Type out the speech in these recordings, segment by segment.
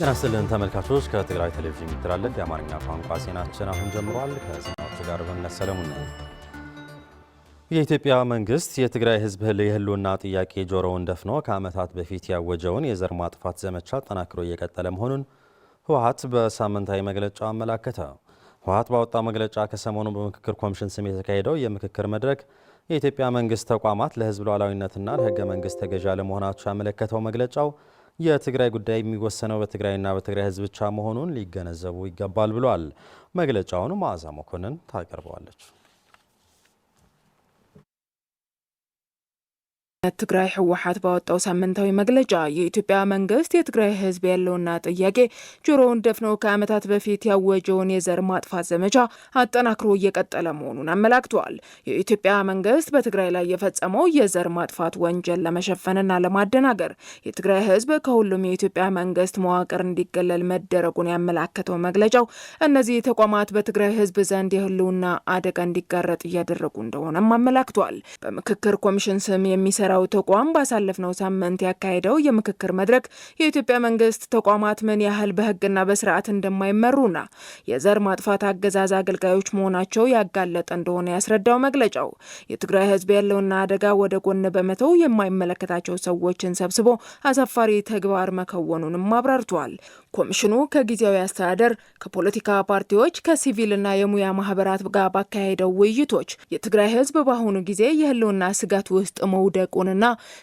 ተናስተልን ተመልካቾች ከትግራይ ቴሌቪዥን የሚተላለፍ የአማርኛ ቋንቋ ዜናችን አሁን ጀምሯል። ከዜናዎቹ ጋር በመሰለሙን የኢትዮጵያ መንግስት የትግራይ ህዝብ የህልውና ጥያቄ ጆሮውን ደፍኖ ከዓመታት በፊት ያወጀውን የዘር ማጥፋት ዘመቻ ጠናክሮ እየቀጠለ መሆኑን ህወሓት በሳምንታዊ መግለጫው አመላከተ። ህወሓት ባወጣው መግለጫ ከሰሞኑ በምክክር ኮሚሽን ስም የተካሄደው የምክክር መድረክ የኢትዮጵያ መንግስት ተቋማት ለህዝብ ሉዓላዊነትና ለህገ መንግስት ተገዥ አለመሆናቸው ያመለከተው መግለጫው የትግራይ ጉዳይ የሚወሰነው በትግራይና በትግራይ ህዝብ ብቻ መሆኑን ሊገነዘቡ ይገባል ብሏል። መግለጫውን መዓዛ መኮንን ታቀርበዋለች። ትግራይ ህወሓት ባወጣው ሳምንታዊ መግለጫ የኢትዮጵያ መንግስት የትግራይ ህዝብ ያለውና ጥያቄ ጆሮውን ደፍኖ ከዓመታት በፊት ያወጀውን የዘር ማጥፋት ዘመቻ አጠናክሮ እየቀጠለ መሆኑን አመላክቷል። የኢትዮጵያ መንግስት በትግራይ ላይ የፈጸመው የዘር ማጥፋት ወንጀል ለመሸፈንና ለማደናገር የትግራይ ህዝብ ከሁሉም የኢትዮጵያ መንግስት መዋቅር እንዲገለል መደረጉን ያመላከተው መግለጫው እነዚህ ተቋማት በትግራይ ህዝብ ዘንድ የህልውና አደጋ እንዲጋረጥ እያደረጉ እንደሆነም አመላክቷል። በምክክር ኮሚሽን ስም የሚሰራ ተቋም ባሳለፍነው ሳምንት ያካሄደው የምክክር መድረክ የኢትዮጵያ መንግስት ተቋማት ምን ያህል በህግና በስርዓት እንደማይመሩና የዘር ማጥፋት አገዛዝ አገልጋዮች መሆናቸው ያጋለጠ እንደሆነ ያስረዳው መግለጫው የትግራይ ህዝብ ያለውና አደጋ ወደ ጎን በመተው የማይመለከታቸው ሰዎችን ሰብስቦ አሳፋሪ ተግባር መከወኑንም አብራርቷል። ኮሚሽኑ ከጊዜያዊ አስተዳደር፣ ከፖለቲካ ፓርቲዎች፣ ከሲቪልና የሙያ ማህበራት ጋር ባካሄደው ውይይቶች የትግራይ ህዝብ በአሁኑ ጊዜ የህልውና ስጋት ውስጥ መውደቁንና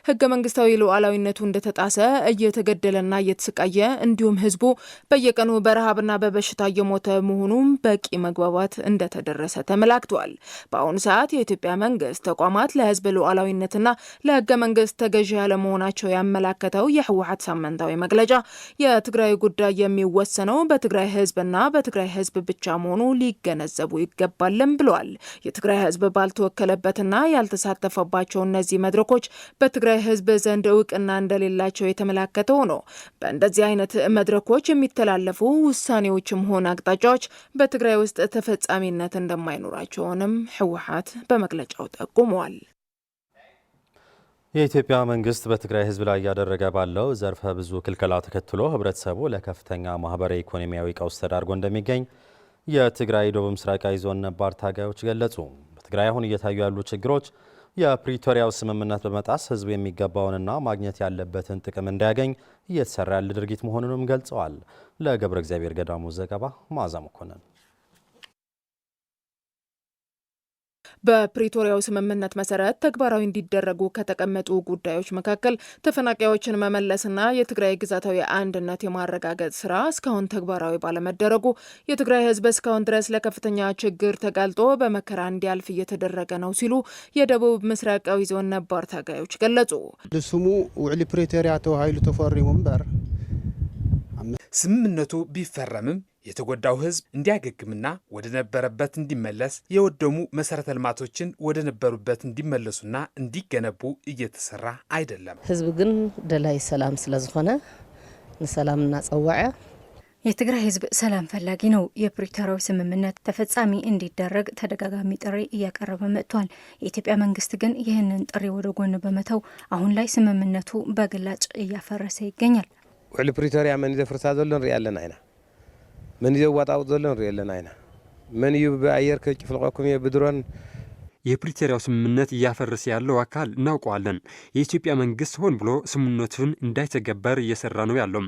ህገ መንግስታዊ ሉዓላዊነቱ እንደተጣሰ እየተገደለና እየተሰቃየ እንዲሁም ህዝቡ በየቀኑ በረሃብና በበሽታ እየሞተ መሆኑን በቂ መግባባት እንደተደረሰ ተመላክቷል። በአሁኑ ሰዓት የኢትዮጵያ መንግስት ተቋማት ለህዝብ ሉዓላዊነትና ለህገ መንግስት ተገዥ ያለመሆናቸው ያመላከተው የህወሓት ሳምንታዊ መግለጫ የትግራይ ጉዳይ የሚወሰነው በትግራይ ህዝብና በትግራይ ህዝብ ብቻ መሆኑ ሊገነዘቡ ይገባልም ብሏል። የትግራይ ህዝብ ባልተወከለበትና ያልተሳተፈባቸው እነዚህ መድረኮች በትግራይ ህዝብ ዘንድ እውቅና እንደሌላቸው የተመላከተው ነው። በእንደዚህ አይነት መድረኮች የሚተላለፉ ውሳኔዎችም ሆነ አቅጣጫዎች በትግራይ ውስጥ ተፈጻሚነት እንደማይኖራቸውንም ህወሓት በመግለጫው ጠቁመዋል። የኢትዮጵያ መንግስት በትግራይ ህዝብ ላይ ያደረገ ባለው ዘርፈ ብዙ ክልከላ ተከትሎ ህብረተሰቡ ለከፍተኛ ማህበራዊ ኢኮኖሚያዊ ቀውስ ተዳርጎ እንደሚገኝ የትግራይ ደቡብ ምስራቃዊ ዞን ነባር ታጋዮች ገለጹ። በትግራይ አሁን እየታዩ ያሉ ችግሮች የፕሪቶሪያው ስምምነት በመጣስ ህዝብ የሚገባውንና ማግኘት ያለበትን ጥቅም እንዳያገኝ እየተሰራ ያለ ድርጊት መሆኑንም ገልጸዋል። ለገብረ እግዚአብሔር ገዳሙ ዘገባ መዓዛ መኮንን። በፕሪቶሪያው ስምምነት መሰረት ተግባራዊ እንዲደረጉ ከተቀመጡ ጉዳዮች መካከል ተፈናቃዮችን መመለስና የትግራይ ግዛታዊ አንድነት የማረጋገጥ ስራ እስካሁን ተግባራዊ ባለመደረጉ የትግራይ ህዝብ እስካሁን ድረስ ለከፍተኛ ችግር ተጋልጦ በመከራ እንዲያልፍ እየተደረገ ነው ሲሉ የደቡብ ምስራቃዊ ዞን ነባር ታጋዮች ገለጹ። ስሙ ውዕሊ ፕሪቶሪያ ተዋሂሉ ተፈሪሙ እምበር ስምምነቱ ቢፈረምም የተጎዳው ህዝብ እንዲያገግምና ወደ ነበረበት እንዲመለስ የወደሙ መሰረተ ልማቶችን ወደ ነበሩበት እንዲመለሱና እንዲገነቡ እየተሰራ አይደለም። ህዝብ ግን ደላይ ሰላም ስለዝኾነ ንሰላምና ጸዋዐ የትግራይ ህዝብ ሰላም ፈላጊ ነው። የፕሪቶሪያው ስምምነት ተፈጻሚ እንዲደረግ ተደጋጋሚ ጥሪ እያቀረበ መጥቷል። የኢትዮጵያ መንግስት ግን ይህንን ጥሪ ወደ ጎን በመተው አሁን ላይ ስምምነቱ በግላጭ እያፈረሰ ይገኛል። ውዕሊ ፕሪቶሪያ መን ዘፍርሳ ዘሎ ንሪኢ ኣለና ኢና من يزوّጣው ዘሎ ንሪኢለና ኢና من ይበአየር ከጭፍልቆኩም የብድሮን የፕሪቶሪያው ስምምነት እያፈረሰ ያለው አካል እናውቀዋለን። የኢትዮጵያ መንግስት ሆን ብሎ ስምምነቱን እንዳይተገበር እየሰራ ነው ያለው።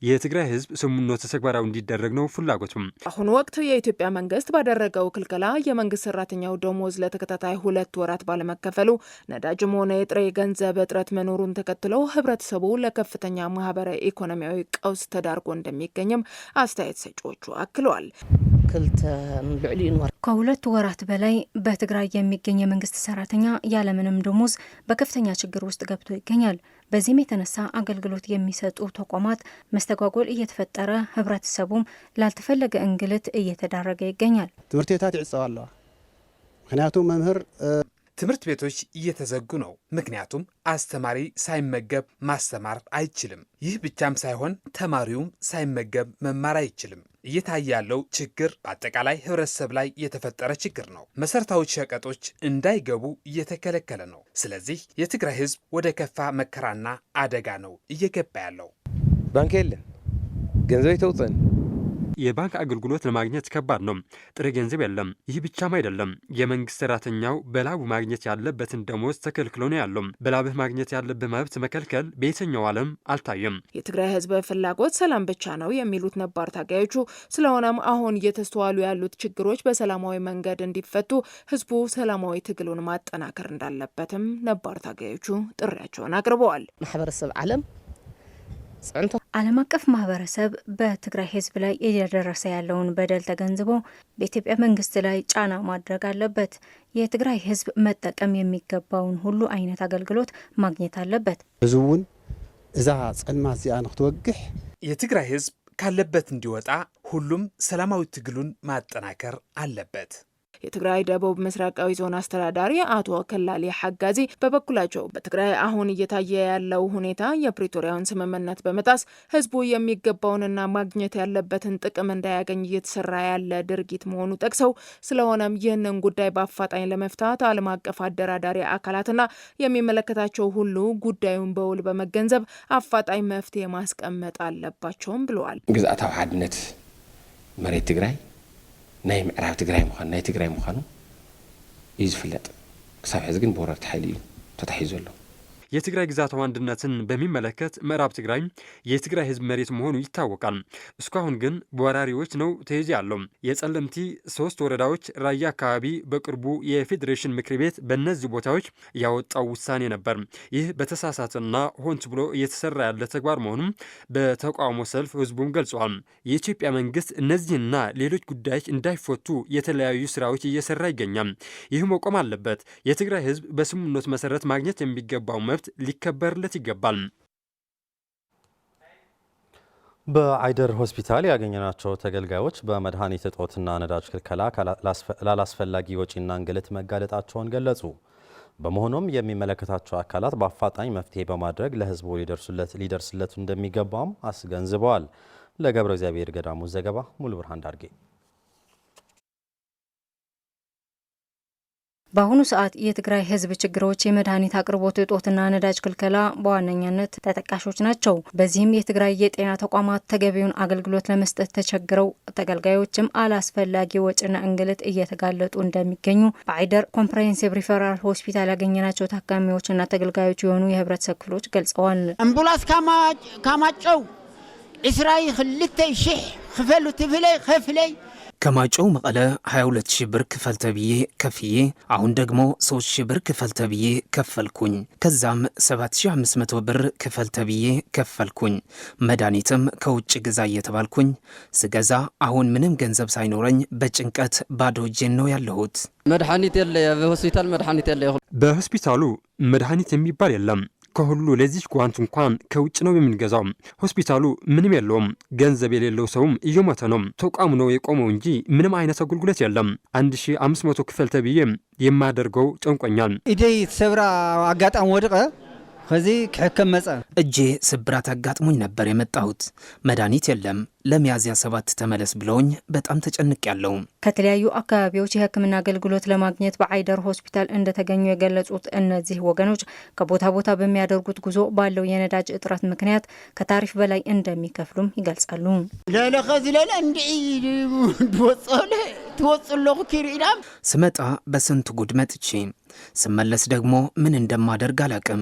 የትግራይ ህዝብ ስምምነቱ ተግባራዊ እንዲደረግ ነው ፍላጎቱም። አሁን ወቅት የኢትዮጵያ መንግስት ባደረገው ክልከላ የመንግስት ሰራተኛው ደሞዝ ለተከታታይ 2 ወራት ባለመከፈሉ ነዳጅም ሆነ የጥሬ ገንዘብ እጥረት መኖሩን ተከትሎ ህብረተሰቡ ለከፍተኛ ማህበራዊ ኢኮኖሚያዊ ቀውስ ተዳርጎ እንደሚገኝም አስተያየት ሰጪዎቹ አክለዋል። ከ2 ወራት በላይ በትግራይ የሚገኝ የመንግስት ሰራተኛ ያለምንም ደሞዝ በከፍተኛ ችግር ውስጥ ገብቶ ይገኛል። በዚህም የተነሳ አገልግሎት የሚሰጡ ተቋማት መስተጓጎል እየተፈጠረ ህብረተሰቡም ላልተፈለገ እንግልት እየተዳረገ ይገኛል። ትምህርት ቤታት ይዕጸው ኣለዋ ምክንያቱም መምህር ትምህርት ቤቶች እየተዘጉ ነው። ምክንያቱም አስተማሪ ሳይመገብ ማስተማር አይችልም። ይህ ብቻም ሳይሆን ተማሪውም ሳይመገብ መማር አይችልም። እየታየ ያለው ችግር በአጠቃላይ ህብረተሰብ ላይ የተፈጠረ ችግር ነው። መሰረታዊ ሸቀጦች እንዳይገቡ እየተከለከለ ነው። ስለዚህ የትግራይ ህዝብ ወደ ከፋ መከራና አደጋ ነው እየገባ ያለው። ባንክ የለን ገንዘብ ይተውፅን የባንክ አገልግሎት ለማግኘት ከባድ ነው። ጥሬ ገንዘብ የለም። ይህ ብቻም አይደለም። የመንግስት ሰራተኛው በላቡ ማግኘት ያለበትን ደሞዝ ተከልክሎ ነው ያለው። በላብህ ማግኘት ያለብህ መብት መከልከል በየትኛው ዓለም አልታየም። የትግራይ ህዝብ ፍላጎት ሰላም ብቻ ነው የሚሉት ነባር ታጋዮቹ፣ ስለሆነም አሁን እየተስተዋሉ ያሉት ችግሮች በሰላማዊ መንገድ እንዲፈቱ ህዝቡ ሰላማዊ ትግሉን ማጠናከር እንዳለበትም ነባር ታጋዮቹ ጥሪያቸውን አቅርበዋል። ማህበረሰብ ዓለም አቀፍ ማህበረሰብ በትግራይ ህዝብ ላይ እየደረሰ ያለውን በደል ተገንዝቦ በኢትዮጵያ መንግስት ላይ ጫና ማድረግ አለበት። የትግራይ ህዝብ መጠቀም የሚገባውን ሁሉ አይነት አገልግሎት ማግኘት አለበት። ብዙውን እዛ ጸልማት እዚኣ ንክትወግሕ የትግራይ ህዝብ ካለበት እንዲወጣ ሁሉም ሰላማዊ ትግሉን ማጠናከር አለበት። የትግራይ ደቡብ ምስራቃዊ ዞን አስተዳዳሪ አቶ ከላሊ ሐጋዚ በበኩላቸው በትግራይ አሁን እየታየ ያለው ሁኔታ የፕሪቶሪያውን ስምምነት በመጣስ ህዝቡ የሚገባውንና ማግኘት ያለበትን ጥቅም እንዳያገኝ እየተሰራ ያለ ድርጊት መሆኑ ጠቅሰው ስለሆነም ይህንን ጉዳይ በአፋጣኝ ለመፍታት ዓለም አቀፍ አደራዳሪ አካላትና የሚመለከታቸው ሁሉ ጉዳዩን በውል በመገንዘብ አፋጣኝ መፍትሄ ማስቀመጥ አለባቸውም ብለዋል። ግዛታዊ ሓድነት መሬት ትግራይ ናይ ምዕራብ ትግራይ ምዃኑ ናይ ትግራይ ምዃኑ እዩ ዝፍለጥ። ክሳብ ሕዚ ግን ብወረርቲ ሓይሊ እዩ ተታሒዙ ኣሎ። የትግራይ ግዛታዊ አንድነትን በሚመለከት ምዕራብ ትግራይ የትግራይ ህዝብ መሬት መሆኑ ይታወቃል። እስካሁን ግን በወራሪዎች ነው ተይዞ ያለው። የጸለምቲ 3 ወረዳዎች ራያ አካባቢ በቅርቡ የፌዴሬሽን ምክር ቤት በእነዚህ ቦታዎች ያወጣው ውሳኔ ነበር። ይህ በተሳሳተና ሆን ብሎ እየተሰራ ያለ ተግባር መሆኑን በተቃውሞ ሰልፍ ህዝቡም ገልጿል። የኢትዮጵያ መንግስት እነዚህና ሌሎች ጉዳዮች እንዳይፈቱ የተለያዩ ስራዎች እየሰራ ይገኛል። ይህ መቆም አለበት። የትግራይ ህዝብ በስምምነቱ መሰረት ማግኘት የሚገባው መብት ሊከበርለት ይገባል። በአይደር ሆስፒታል ያገኘናቸው ተገልጋዮች በመድኃኒት እጦትና ነዳጅ ክልከላ ላላስፈላጊ ወጪና እንግልት መጋለጣቸውን ገለጹ። በመሆኑም የሚመለከታቸው አካላት በአፋጣኝ መፍትሄ በማድረግ ለህዝቡ ሊደርስለት እንደሚገባም አስገንዝበዋል። ለገብረ እግዚአብሔር ገዳሙ ዘገባ ሙሉ ብርሃን ዳርጌ። በአሁኑ ሰዓት የትግራይ ህዝብ ችግሮች የመድኃኒት አቅርቦት እጦትና ነዳጅ ክልከላ በዋነኛነት ተጠቃሾች ናቸው። በዚህም የትግራይ የጤና ተቋማት ተገቢውን አገልግሎት ለመስጠት ተቸግረው ተገልጋዮችም አላስፈላጊ ወጪና እንግልት እየተጋለጡ እንደሚገኙ በአይደር ኮምፕሬሄንሲቭ ሪፈራል ሆስፒታል ያገኘናቸው ታካሚዎችና ተገልጋዮች የሆኑ የህብረተሰብ ክፍሎች ገልጸዋል። አምቡላንስ ካማጨው እስራይ 2,000 ክፈሉ ትብለይ ከፍለይ ከማጮው መቀለ 22,000 ብር ክፈል ተብዬ ከፍዬ አሁን ደግሞ 3,000 ብር ክፈል ተብዬ ከፈልኩኝ። ከዛም 7,500 ብር ክፈል ተብዬ ከፈልኩኝ። መድኃኒትም ከውጭ ግዛ እየተባልኩኝ ስገዛ አሁን ምንም ገንዘብ ሳይኖረኝ በጭንቀት ባዶ እጄን ነው ያለሁት። መድኃኒት የለ፣ በሆስፒታል መድኃኒት የለ። በሆስፒታሉ መድኃኒት የሚባል የለም። ከሁሉ ለዚህ ጓንት እንኳን ከውጭ ነው የምንገዛው። ሆስፒታሉ ምንም የለውም። ገንዘብ የሌለው ሰውም እየሞተ ነው። ተቋሙ ነው የቆመው እንጂ ምንም አይነት አገልግሎት የለም። 1,500 ክፈል ተብዬ የማደርገው ጨንቆኛል። ኢዴይ ሰብራ አጋጣሚ ወድቀ ከዚ ክሕከም መጸ እጄ ስብራት አጋጥሞኝ ነበር የመጣሁት። መድኃኒት የለም። ለሚያዝያ 7 ተመለስ ብለውኝ በጣም ተጨንቅ ያለው። ከተለያዩ አካባቢዎች የሕክምና አገልግሎት ለማግኘት በአይደር ሆስፒታል እንደተገኙ የገለጹት እነዚህ ወገኖች ከቦታ ቦታ በሚያደርጉት ጉዞ ባለው የነዳጅ እጥረት ምክንያት ከታሪፍ በላይ እንደሚከፍሉም ይገልጻሉ። ለለኸዚ ለለ እንዲ ድወጸለ ትወጽለኹ ኪሪዳም ስመጣ በስንት ጉድ መጥቼ ስመለስ ደግሞ ምን እንደማደርግ አላቅም።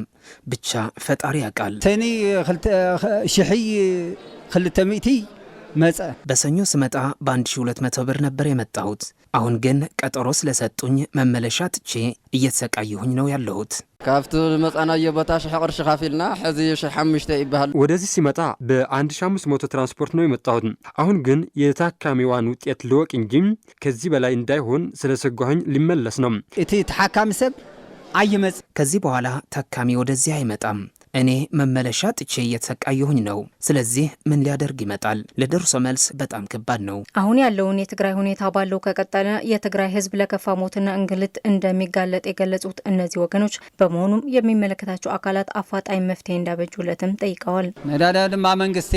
ብቻ ፈጣሪ ያውቃል። ተኒ 2,200 መጸ በሰኞ ስመጣ በ1,200 ብር ነበር የመጣሁት። አሁን ግን ቀጠሮ ስለሰጡኝ መመለሻ ትቼ እየተሰቃየሁኝ ነው ያለሁት። ካብቱ መጻናየ ቦታ 1,000 ቅርሺ ካፊልና ሕዚ 1,500 ይባሃል። ወደዚህ ሲመጣ በ1,500 ትራንስፖርት ነው የመጣሁት። አሁን ግን የታካሚዋን ውጤት ልወቅ እንጂ ከዚህ በላይ እንዳይሆን ስለሰጋሁኝ ሊመለስ ነው። እቲ ተሓካሚ ሰብ አይመጽ። ከዚህ በኋላ ታካሚ ወደዚህ አይመጣም። እኔ መመለሻ ጥቼ እየተሰቃየሁኝ ነው። ስለዚህ ምን ሊያደርግ ይመጣል? ለደርሶ መልስ በጣም ከባድ ነው። አሁን ያለውን የትግራይ ሁኔታ ባለው ከቀጠለ የትግራይ ህዝብ ለከፋ ሞትና እንግልት እንደሚጋለጥ የገለጹት እነዚህ ወገኖች በመሆኑም የሚመለከታቸው አካላት አፋጣኝ መፍትሄ እንዳበጁለትም ጠይቀዋል። ነዳዳ ድማ መንግስት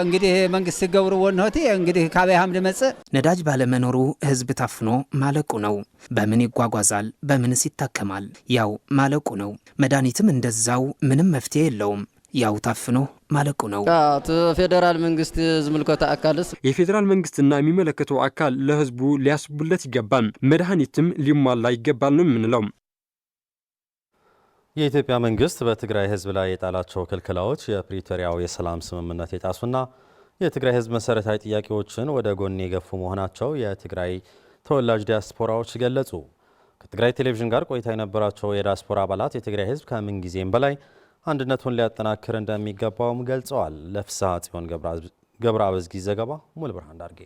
እንግዲህ መንግስት ገብርዎ ነውቲ እንግዲህ ካበይ ሀምድ መጽ ነዳጅ ባለመኖሩ ህዝብ ታፍኖ ማለቁ ነው። በምን ይጓጓዛል? በምንስ ይታከማል? ያው ማለቁ ነው። መድኃኒትም እንደዛው ምንም መፍትሄ የለውም። ያው ታፍኖ ማለቁ ነው። ፌዴራል መንግስት ዝምልከታ አካልስ የፌዴራል መንግስትና የሚመለከተው አካል ለህዝቡ ሊያስቡለት ይገባል፣ መድኃኒትም ሊሟላ ይገባል ነው የምንለው። የኢትዮጵያ መንግስት በትግራይ ህዝብ ላይ የጣላቸው ክልክላዎች የፕሪቶሪያው የሰላም ስምምነት የጣሱና የትግራይ ህዝብ መሰረታዊ ጥያቄዎችን ወደ ጎን የገፉ መሆናቸው የትግራይ ተወላጅ ዲያስፖራዎች ገለጹ። ከትግራይ ቴሌቪዥን ጋር ቆይታ የነበራቸው የዲያስፖራ አባላት የትግራይ ህዝብ ከምን ጊዜም በላይ አንድነቱን ሊያጠናክር እንደሚገባውም ገልጸዋል። ለፍስሐ ጽዮን ገብረ አበዝጊ ዘገባ ሙሉ ብርሃን ዳርጌ።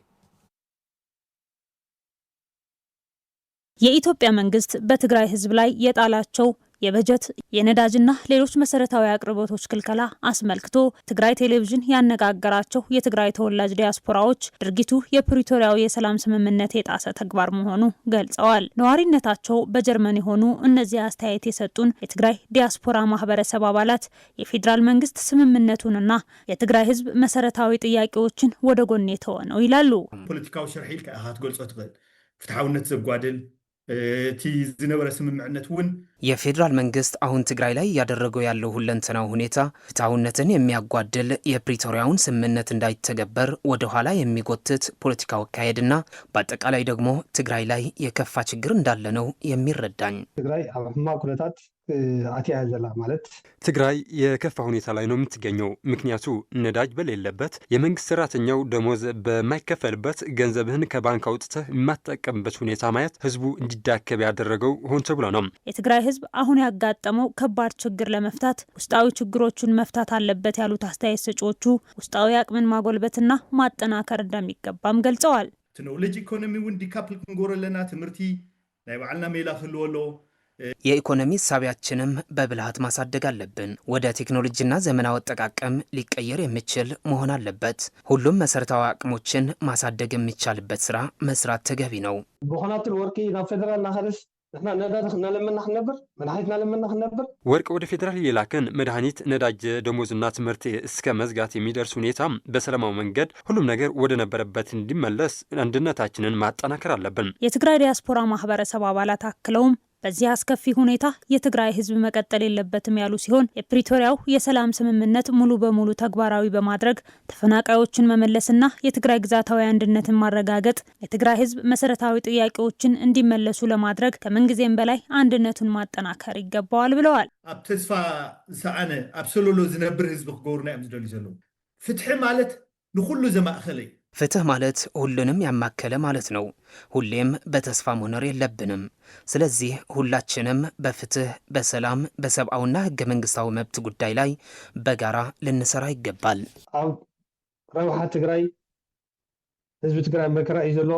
የኢትዮጵያ መንግስት በትግራይ ህዝብ ላይ የጣላቸው የበጀት የነዳጅና ሌሎች መሰረታዊ አቅርቦቶች ክልከላ አስመልክቶ ትግራይ ቴሌቪዥን ያነጋገራቸው የትግራይ ተወላጅ ዲያስፖራዎች ድርጊቱ የፕሪቶሪያው የሰላም ስምምነት የጣሰ ተግባር መሆኑ ገልጸዋል። ነዋሪነታቸው በጀርመን የሆኑ እነዚህ አስተያየት የሰጡን የትግራይ ዲያስፖራ ማህበረሰብ አባላት የፌዴራል መንግስት ስምምነቱንና የትግራይ ህዝብ መሰረታዊ ጥያቄዎችን ወደ ጎን የተወ ነው ይላሉ። ፖለቲካዊ ሸርሒል ከአሃት ገልጾ ትበል ፍትሐውነት ዘጓድል እቲ ዝነበረ ስምምዕነት እውን የፌዴራል መንግስት አሁን ትግራይ ላይ ያደረገው ያለው ሁለንተናው ሁኔታ ፍትሐውነትን የሚያጓድል የፕሪቶሪያውን ስምምነት እንዳይተገበር ወደ ኋላ የሚጎትት ፖለቲካዊ አካሄድና በአጠቃላይ ደግሞ ትግራይ ላይ የከፋ ችግር እንዳለ ነው የሚረዳኝ። ትግራይ ኣብ ሕማቅ ኩነታት አትያ ዘላ ማለት ትግራይ የከፋ ሁኔታ ላይ ነው የምትገኘው። ምክንያቱ ነዳጅ በሌለበት፣ የመንግስት ሰራተኛው ደሞዝ በማይከፈልበት፣ ገንዘብህን ከባንክ አውጥተህ የማትጠቀምበት ሁኔታ ማየት ህዝቡ እንዲዳከብ ያደረገው ሆን ተብሎ ነው። የትግራይ ህዝብ አሁን ያጋጠመው ከባድ ችግር ለመፍታት ውስጣዊ ችግሮቹን መፍታት አለበት ያሉት አስተያየት ሰጪዎቹ ውስጣዊ አቅምን ማጎልበትና ማጠናከር እንደሚገባም ገልጸዋል። ቴክኖሎጂ ኢኮኖሚ እውን ዲካፕል ክንጎረለና ትምህርቲ ናይ ባዕልና ሜላ ክልወሎ የኢኮኖሚ ሳቢያችንም በብልሃት ማሳደግ አለብን። ወደ ቴክኖሎጂና ዘመናዊ አጠቃቀም ሊቀየር የሚችል መሆን አለበት። ሁሉም መሰረታዊ አቅሞችን ማሳደግ የሚቻልበት ስራ መስራት ተገቢ ነው። በሆናትን ወርቂ ናብ ፌደራል ናኸለስ ወርቅ ወደ ፌዴራል የላከን መድኃኒት፣ ነዳጅ፣ ደሞዝና ትምህርት እስከ መዝጋት የሚደርስ ሁኔታ በሰላማዊ መንገድ ሁሉም ነገር ወደ ነበረበት እንዲመለስ አንድነታችንን ማጠናከር አለብን። የትግራይ ዲያስፖራ ማህበረሰብ አባላት አክለውም በዚህ አስከፊ ሁኔታ የትግራይ ህዝብ መቀጠል የለበትም ያሉ ሲሆን የፕሪቶሪያው የሰላም ስምምነት ሙሉ በሙሉ ተግባራዊ በማድረግ ተፈናቃዮችን መመለስና የትግራይ ግዛታዊ አንድነትን ማረጋገጥ የትግራይ ህዝብ መሰረታዊ ጥያቄዎችን እንዲመለሱ ለማድረግ ከምንጊዜም በላይ አንድነቱን ማጠናከር ይገባዋል ብለዋል። ኣብ ተስፋ ሰዓነ ኣብ ሰሎሎ ዝነብር ህዝብ ክገብሩና እዮም ዝደልዩ ዘለዉ ፍትሒ ማለት ንኩሉ ዘማእኸለ ፍትህ ማለት ሁሉንም ያማከለ ማለት ነው። ሁሌም በተስፋ መኖር የለብንም። ስለዚህ ሁላችንም በፍትህ፣ በሰላም፣ በሰብአዊና ህገ መንግስታዊ መብት ጉዳይ ላይ በጋራ ልንሰራ ይገባል። ኣብ ረብሓ ትግራይ ህዝቢ ትግራይ መከራ እዩ ዘሎ።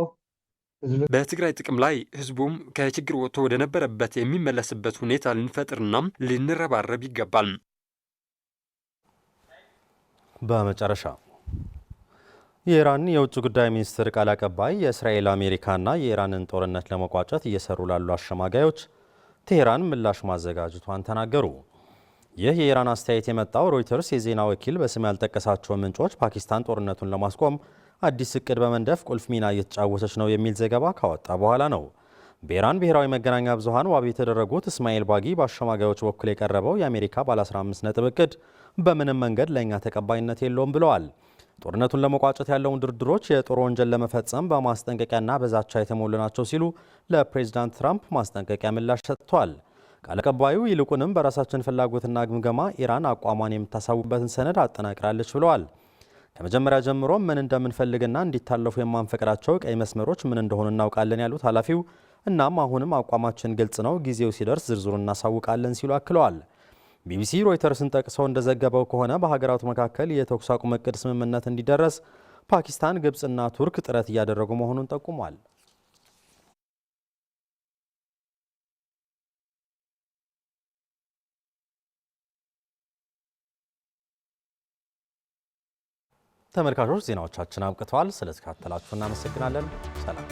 በትግራይ ጥቅም ላይ ህዝቡም ከችግር ወጥቶ ወደ ነበረበት የሚመለስበት ሁኔታ ልንፈጥርና ልንረባረብ ይገባል። በመጨረሻ የኢራን የውጭ ጉዳይ ሚኒስትር ቃል አቀባይ የእስራኤል አሜሪካና የኢራንን ጦርነት ለመቋጨት እየሰሩ ላሉ አሸማጋዮች ቴሄራን ምላሽ ማዘጋጀቷን ተናገሩ። ይህ የኢራን አስተያየት የመጣው ሮይተርስ የዜና ወኪል በስም ያልጠቀሳቸው ምንጮች ፓኪስታን ጦርነቱን ለማስቆም አዲስ እቅድ በመንደፍ ቁልፍ ሚና እየተጫወተች ነው የሚል ዘገባ ካወጣ በኋላ ነው። በኢራን ብሔራዊ መገናኛ ብዙሃን ዋቢ የተደረጉት እስማኤል ባጊ በአሸማጋዮች በኩል የቀረበው የአሜሪካ ባለ 15 ነጥብ እቅድ በምንም መንገድ ለእኛ ተቀባይነት የለውም ብለዋል። ጦርነቱን ለመቋጨት ያለውን ድርድሮች የጦር ወንጀል ለመፈጸም በማስጠንቀቂያና በዛቻ የተሞሉ ናቸው ሲሉ ለፕሬዚዳንት ትራምፕ ማስጠንቀቂያ ምላሽ ሰጥተዋል። ቃል አቀባዩ ይልቁንም በራሳችን ፍላጎትና ግምገማ ኢራን አቋሟን የምታሳውቅበትን ሰነድ አጠናቅራለች ብለዋል። ከመጀመሪያ ጀምሮ ምን እንደምንፈልግና እንዲታለፉ የማንፈቅዳቸው ቀይ መስመሮች ምን እንደሆኑ እናውቃለን ያሉት ኃላፊው፣ እናም አሁንም አቋማችን ግልጽ ነው፣ ጊዜው ሲደርስ ዝርዝሩን እናሳውቃለን ሲሉ አክለዋል። ቢቢሲ ሮይተርስን ጠቅሰው እንደዘገበው ከሆነ በሀገራቱ መካከል የተኩስ አቁም እቅድ ስምምነት እንዲደረስ ፓኪስታን፣ ግብጽና ቱርክ ጥረት እያደረጉ መሆኑን ጠቁሟል። ተመልካቾች ዜናዎቻችን አብቅተዋል። ስለተከታተላችሁ እናመሰግናለን። ሰላም።